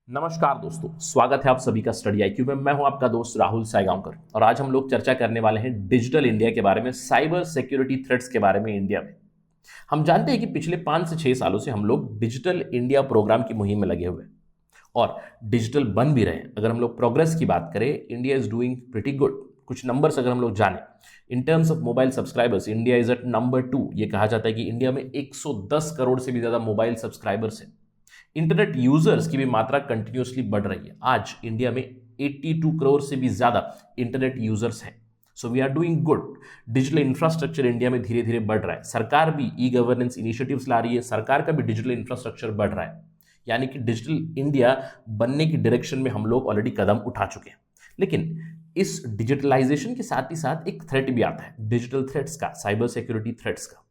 नमस्कार दोस्तों, स्वागत है आप सभी का स्टडी आईक्यू में। मैं हूं आपका दोस्त राहुल सायगांवकर और आज हम लोग चर्चा करने वाले हैं डिजिटल इंडिया के बारे में, साइबर सिक्योरिटी थ्रेट्स के बारे में इंडिया में। हम जानते हैं कि पिछले 5 से 6 सालों से हम लोग डिजिटल इंडिया प्रोग्राम की मुहिम में लगे हुए हैं और डिजिटल बन भी रहे हैं। अगर हम लोग प्रोग्रेस की बात करें, India is doing pretty good. कुछ नंबर्स अगर हम लोग जाने, in terms of mobile subscribers India is at number 2। ये कहा जाता है कि इंडिया में 110 करोड़ से भी ज्यादा मोबाइल सब्सक्राइबर्स हैं। इंटरनेट यूजर्स की भी मात्रा कंटिन्यूसली बढ़ रही है। आज इंडिया में 82 करोड़ से भी ज्यादा इंटरनेट यूजर्स हैं। So we are doing good. Digital infrastructure India में धीरे धीरे बढ़ रहा है। सरकार भी ई गवर्नेंस इनिशिएटिव्स ला रही है, सरकार का भी डिजिटल इंफ्रास्ट्रक्चर बढ़ रहा है। यानी कि डिजिटल इंडिया बनने की डायरेक्शन में हम लोग ऑलरेडी कदम उठा चुके हैं। लेकिन इस डिजिटलाइजेशन के साथ ही साथ एक थ्रेट भी आता है, डिजिटल थ्रेट्स का, साइबर सिक्योरिटी थ्रेट्स का।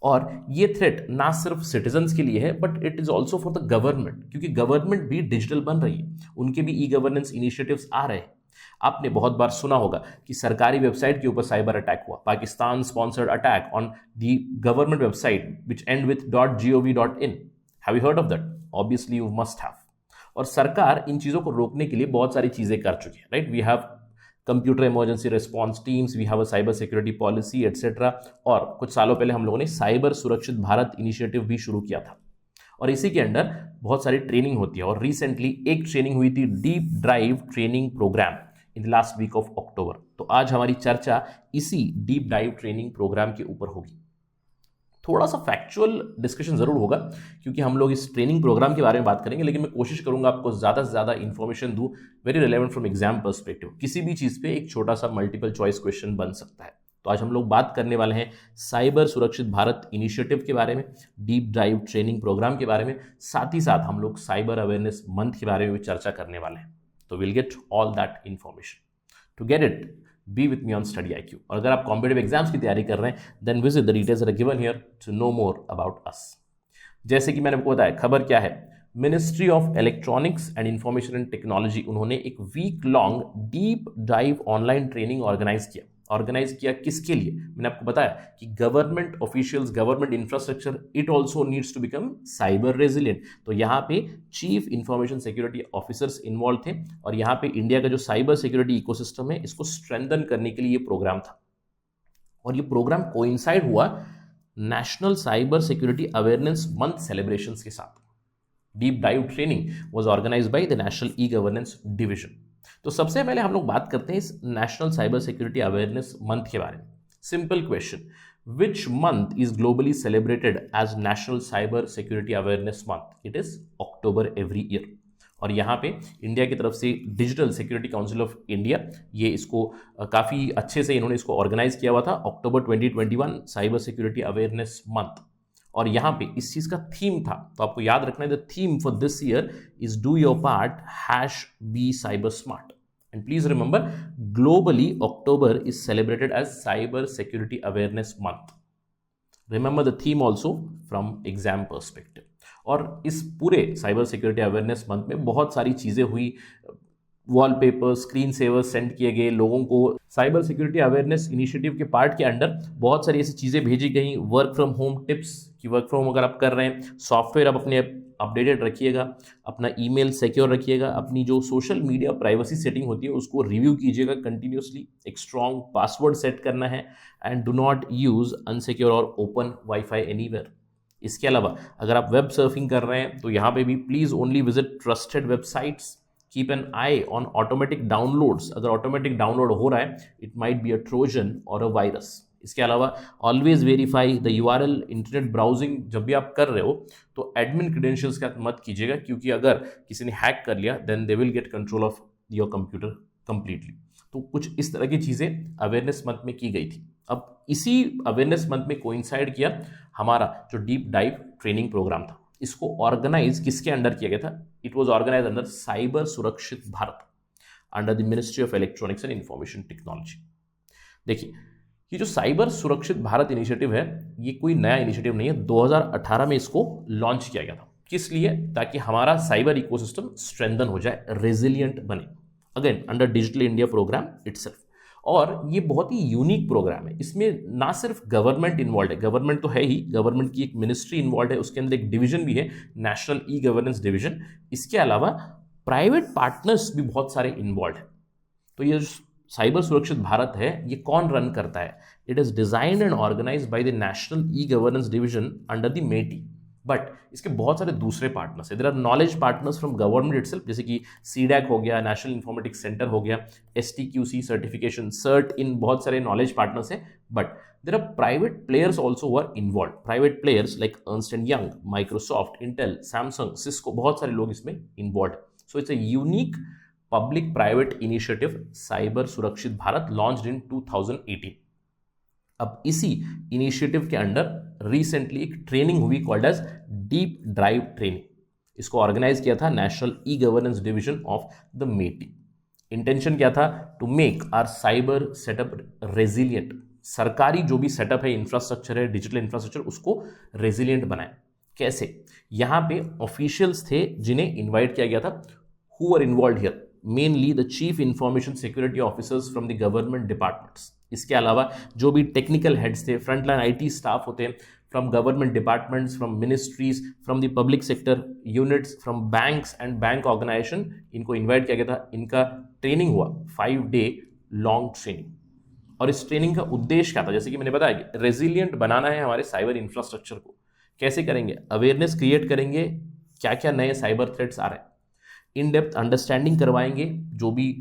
और ये थ्रेट ना सिर्फ सिटीजन्स के लिए है but it is also for the government, क्योंकि गवर्नमेंट भी डिजिटल बन रही है, उनके भी ई गवर्नेंस इनिशिएटिव्स आ रहे हैं। आपने बहुत बार सुना होगा कि सरकारी वेबसाइट के ऊपर साइबर अटैक हुआ, Pakistan sponsored attack on the government website which and with .gov.in। Have you heard of that? Obviously you must have. और सरकार इन चीजों को रोकने के लिए बहुत सारी चीजें कर चुकी है, right? We have computer emergency response teams, we have a cyber security policy etcetera. और कुछ सालों पहले हम लोगों ने साइबर सुरक्षित भारत इनिशिएटिव भी शुरू किया था और इसी के अंडर बहुत सारी ट्रेनिंग होती है। और रिसेंटली एक ट्रेनिंग हुई थी, deep drive training programme, in the last week of October. तो आज हमारी चर्चा इसी डीप डाइव ट्रेनिंग प्रोग्राम के ऊपर होगी। थोड़ा सा फैक्चुअल डिस्कशन जरूर होगा क्योंकि हम लोग इस ट्रेनिंग प्रोग्राम के बारे में बात करेंगे, लेकिन मैं कोशिश करूंगा आपको ज़्यादा से ज़्यादा इन्फॉर्मेशन दूं, very relevant from exam perspective. किसी भी चीज़ पे एक छोटा सा मल्टीपल चॉइस क्वेश्चन बन सकता है। तो आज हम लोग बात करने वाले हैं साइबर सुरक्षित भारत इनिशिएटिव के बारे में, डीप डाइव ट्रेनिंग प्रोग्राम के बारे में, साथ ही साथ हम लोग साइबर अवेयरनेस मंथ के बारे में भी चर्चा करने वाले हैं। तो will get all that information. To get it, be with me on Study IQ. और अगर आप कॉम्पिटेटिव एग्जाम्स की तैयारी कर रहे हैं, then visit the details are given here to know more about us. जैसे कि मैंने आपको बताया, खबर क्या है, ministry of electronics and information and technology, उन्होंने एक week long deep dive online training organise किया किसके लिए? मैंने आपको बताया कि government officials, government infrastructure, it also needs to become cyber resilient. तो यहाँ पे chief information security officers involve थे और यहाँ पे इंडिया का जो साइबर सिक्योरिटी इकोसिस्टम है, इसको स्ट्रेंथन करने के लिए ये प्रोग्राम था। और ये प्रोग्राम कोइंसाइड हुआ national cyber security awareness month celebrations के साथ। Deep dive training was organised by the national e governance division. तो सबसे पहले हम लोग बात करते हैं इस national cyber security awareness month के बारे में। Simple question, which month is globally celebrated as national cyber security awareness month? It is October every year. और यहाँ पे इंडिया की तरफ से digital security council of India, ये इसको काफ़ी अच्छे से इन्होंने इसको ऑर्गेनाइज किया हुआ था, अक्टूबर 2021 साइबर सिक्योरिटी अवेयरनेस मंथ। और यहाँ पे इस चीज़ का थीम था, तो आपको याद रखना है, the theme for this year is do your part #be cyber smart. And please remember, globally October is celebrated as cyber security awareness month. Remember the theme also from exam perspective. और इस पूरे cyber security awareness month में बहुत सारी चीज़ें हुई, wallpaper, screen सेवर्स send किए गए लोगों को। साइबर सिक्योरिटी अवेयरनेस इनिशिएटिव के पार्ट के अंडर बहुत सारी ऐसी चीज़ें भेजी गई, वर्क फ्रॉम होम टिप्स कि वर्क फ्रॉम होम अगर आप कर रहे हैं, सॉफ्टवेयर आप अपने अपडेटेड रखिएगा, अपना ईमेल सिक्योर रखिएगा, अपनी जो सोशल मीडिया प्राइवेसी सेटिंग होती है उसको रिव्यू कीजिएगा कंटिन्यूसली, एक स्ट्रॉन्ग पासवर्ड सेट करना है, and do not use unsecure और ओपन वाईफाई एनीवेयर। इसके अलावा अगर आप वेब सर्फिंग कर रहे हैं तो यहाँ पे भी please only visit trusted websites, keep an I on automatic downloads. अगर ऑटोमेटिक डाउनलोड हो रहा है, it might be a Trojan और अ वायरस। इसके अलावा always verify the URL. Internet browsing जब भी आप कर रहे हो तो एडमिन क्रेडेंशियल्स का मत कीजिएगा, क्योंकि अगर किसी ने हैक कर लिया then they will get control of your computer completely. तो कुछ इस तरह की चीज़ें अवेयरनेस मंथ में की गई थी। अब इसी अवेयरनेस मंथ में कोइंसाइड किया हमारा जो डीप डाइव ट्रेनिंग प्रोग्राम था। इसको ऑर्गेनाइज किसके अंडर किया गया था? It was organise under cyber Surakshit Bharat, under the ministry of electronics and information technology. देखिए, ये जो साइबर सुरक्षित भारत इनिशिएटिव है, ये कोई नया इनिशिएटिव नहीं है। 2018 में इसको लॉन्च किया गया था। किस लिए? ताकि हमारा साइबर इकोसिस्टम स्ट्रेंथन हो जाए, रेजिलियंट बने, again under digital India programme itself. और ये बहुत ही यूनिक प्रोग्राम है। इसमें ना सिर्फ गवर्नमेंट इन्वॉल्व है, गवर्नमेंट तो है ही, गवर्नमेंट की एक मिनिस्ट्री इन्वॉल्व है, उसके अंदर एक डिवीजन भी है, नेशनल ई गवर्नेंस डिवीजन। इसके अलावा प्राइवेट पार्टनर्स भी बहुत सारे इन्वॉल्व हैं। तो ये साइबर सुरक्षित भारत है, ये कौन रन करता है? It is designed and organised by the national e governance division under the MeitY. But इसके बहुत सारे दूसरे पार्टनर्स है। There are knowledge partners from government itself, जैसे कि सीडैक हो गया, नेशनल इंफॉर्मेटिक्स सेंटर हो गया, STQC सर्टिफिकेशन, सर्ट, इन बहुत सारे नॉलेज पार्टनर्स हैं। But there are private players also who are involve. Private players like Ernst and Young, Microsoft, Intel, Samsung, Cisco, बहुत सारे लोग इसमें इन्वॉल्व है। So it's a unique public private initiative cyber Surakshit Bharat, launched in 2018। अब इसी initiative के under recently एक training हुई called as deep drive training. इसको ऑर्गेनाइज किया था national e governance division of the मेटी। Intention क्या था? To make our cyber setup resilient. सरकारी जो भी सेटअप है, इंफ्रास्ट्रक्चर है, डिजिटल इंफ्रास्ट्रक्चर, उसको रेजिलियंट बनाए। कैसे? यहाँ पे ऑफिशियल्स थे जिन्हें इन्वाइट किया गया था, who are involve here, mainly the chief information security officers from the government departments. इसके अलावा जो भी टेक्निकल हेड्स थे, फ्रंटलाइन IT स्टाफ होते हैं, from government departments, from ministries, from the public sector units, from banks and bank organisation, इनको invite किया गया था। इनका ट्रेनिंग हुआ, 5 डे लॉन्ग ट्रेनिंग। और इस ट्रेनिंग का उद्देश्य क्या था? जैसे कि मैंने बताया, रेजिलियंट बनाना है हमारे साइबर इंफ्रास्ट्रक्चर को। कैसे करेंगे? अवेयरनेस क्रिएट करेंगे, क्या क्या नए साइबर थ्रेट्स आ रहे हैं, इन डेप्थ अंडरस्टैंडिंग करवाएंगे जो भी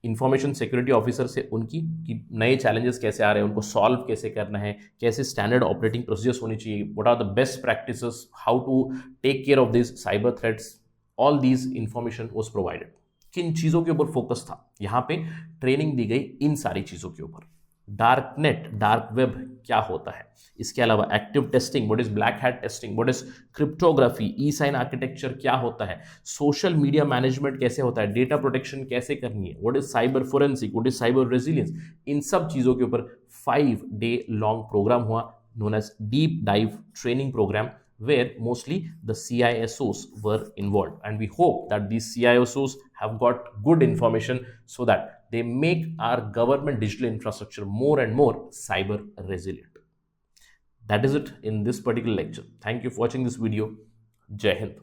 इंफॉर्मेशन सिक्योरिटी ऑफिसर से, उनकी कि नए चैलेंजेस कैसे आ रहे हैं, उनको सॉल्व कैसे करना है, कैसे स्टैंडर्ड ऑपरेटिंग प्रोसीजर्स होनी चाहिए, what are the best practices, how to take care of this cyber threats, all these information was provided. किन चीज़ों के ऊपर फोकस था? यहाँ पे ट्रेनिंग दी गई इन सारी चीज़ों के ऊपर। डार्क नेट, डार्क वेब क्या होता है, इसके अलावा active testing, what is black hat testing, what is cryptography, e sign architecture क्या होता है, सोशल मीडिया मैनेजमेंट कैसे होता है, डेटा प्रोटेक्शन कैसे करनी है, what is cyber forensic, what is cyber resilience, इन सब चीज़ों के ऊपर 5 डे लॉन्ग प्रोग्राम हुआ, known as deep dive training program, where mostly the CISOs were involved, and we hope that these CISOs have got good information so that they make our government digital infrastructure more and more cyber resilient. That is it in this particular lecture. Thank you for watching this video. Jai Hind.